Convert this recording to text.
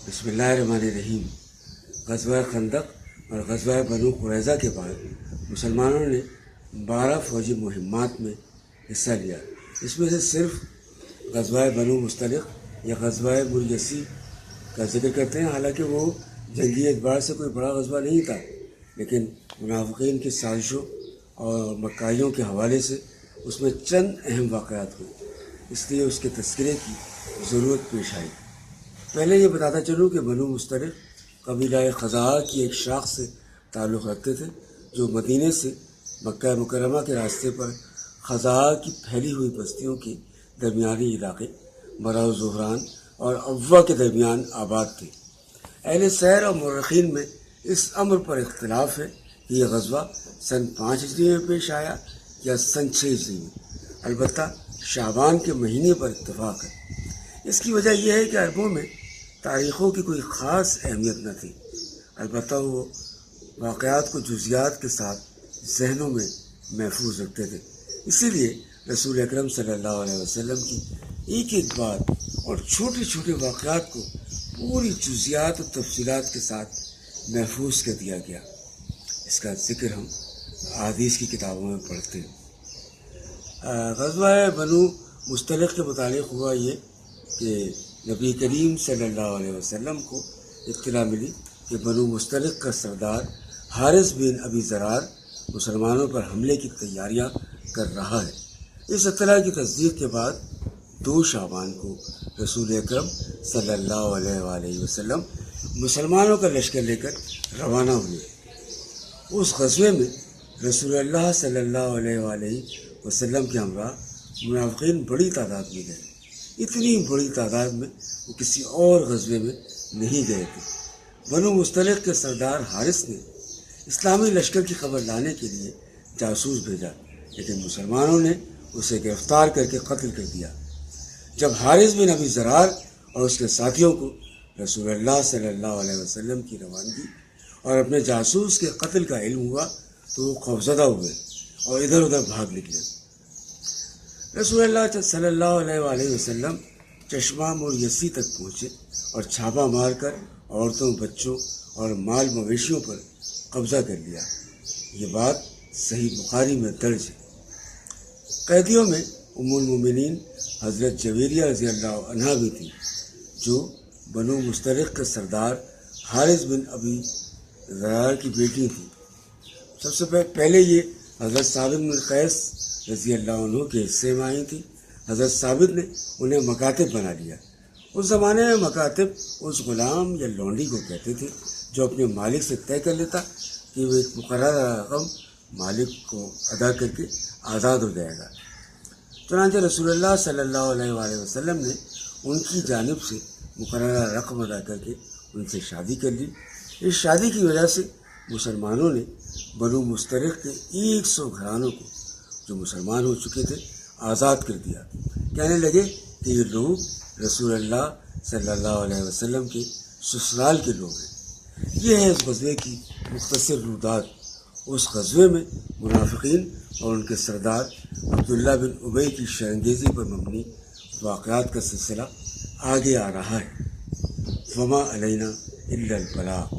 بسم اللہ الرحمن الرحیم۔ غزوہ خندق اور غزوہ بنو قریظہ کے بعد مسلمانوں نے 12 فوجی مہمات میں حصہ لیا۔ اس میں سے صرف غزوہ بنو مستلق یا غزوہ مریسی کا ذکر کرتے ہیں، حالانکہ وہ جنگی اعتبار سے کوئی بڑا غزوہ نہیں تھا، لیکن منافقین کی سازشوں اور مکائیوں کے حوالے سے اس میں چند اہم واقعات ہوئے، اس لیے اس کے تذکرے کی ضرورت پیش آئی۔ پہلے یہ بتاتا چلوں کہ بنو مستلق قبیلہ خزاعہ کی ایک شاخ سے تعلق رکھتے تھے، جو مدینے سے مکہ مکرمہ کے راستے پر خزاعہ کی پھیلی ہوئی بستیوں کے درمیانی علاقے براء و زہران اور ابوا کے درمیان آباد تھے۔ اہل سیر اور مورخین میں اس امر پر اختلاف ہے کہ یہ غزوہ سن 5 ہجری میں پیش آیا یا سن 6 ہجری میں، البتہ شعبان کے مہینے پر اتفاق ہے۔ اس کی وجہ یہ ہے کہ عربوں میں تاریخوں کی کوئی خاص اہمیت نہ تھی، البتہ وہ واقعات کو جزیات کے ساتھ ذہنوں میں محفوظ رکھتے تھے۔ اسی لیے رسول اکرم صلی اللہ علیہ وسلم کی ایک ایک بات اور چھوٹے چھوٹے واقعات کو پوری جزیات و تفصیلات کے ساتھ محفوظ کر دیا گیا۔ اس کا ذکر ہم احادیث کی کتابوں میں پڑھتے ہیں۔ غزوہ بنو مستلق کے متعلق ہوا یہ کہ نبی کریم صلی اللہ علیہ وسلم کو اطلاع ملی کہ بنو مستلق کا سردار حارث بن ابی ضرار مسلمانوں پر حملے کی تیاریاں کر رہا ہے۔ اس اطلاع کی تصدیق کے بعد 2 شعبان کو رسول اکرم صلی اللہ علیہ وآلہ وسلم مسلمانوں کا لشکر لے کر روانہ ہوئے۔ اس غزوے میں رسول اللہ صلی اللہ علیہ وآلہ وسلم کے ہمراہ منافقین بڑی تعداد میں گئے۔ اتنی بڑی تعداد میں وہ کسی اور غزوے میں نہیں گئے تھے۔ بنو مستلق کے سردار حارث نے اسلامی لشکر کی خبر لانے کے لیے جاسوس بھیجا، لیکن مسلمانوں نے اسے گرفتار کر کے قتل کر دیا۔ جب حارث بن ابی ضرار اور اس کے ساتھیوں کو رسول اللہ صلی اللہ علیہ وسلم کی روانگی اور اپنے جاسوس کے قتل کا علم ہوا تو وہ خوفزدہ ہوئے اور ادھر ادھر بھاگ نکلے۔ رسول اللہ صلی اللہ علیہ وآلہ وسلم چشمہ مریسی تک پہنچے اور چھاپا مار کر عورتوں، بچوں اور مال مویشیوں پر قبضہ کر لیا۔ یہ بات صحیح بخاری میں درج ہے۔ قیدیوں میں ام المومنین حضرت جویریہ رضی اللہ عنہا بھی تھی، جو بنو مستلق کے سردار حارث بن ابی ضرار کی بیٹی تھی۔ سب سے پہلے یہ حضرت ثابت بن قیس رضی اللہ عنہ کے حصے میں آئی تھی۔ حضرت ثابت نے انہیں مکاتب بنا لیا۔ اس زمانے میں مکاتب اس غلام یا لونڈی کو کہتے تھے جو اپنے مالک سے طے کر لیتا کہ وہ ایک مقررہ رقم مالک کو ادا کر کے آزاد ہو جائے گا۔ چنانچہ رسول اللہ صلی اللہ علیہ وآلہ وسلم نے ان کی جانب سے مقررہ رقم ادا کر کے ان سے شادی کر لی۔ اس شادی کی وجہ سے مسلمانوں نے بنو مستلق کے 100 گھرانوں کو جو مسلمان ہو چکے تھے آزاد کر دیا۔ کہنے لگے کہ یہ لوگ رسول اللہ صلی اللہ علیہ وسلم کے سسرال کے لوگ ہیں۔ یہ ہے اس غزوے کی مختصر رودات۔ اس غزوے میں منافقین اور ان کے سردار عبداللہ بن ابی کی شرنگیزی پر مبنی واقعات کا سلسلہ آگے آ رہا ہے۔ وما علینا الا البلاغ۔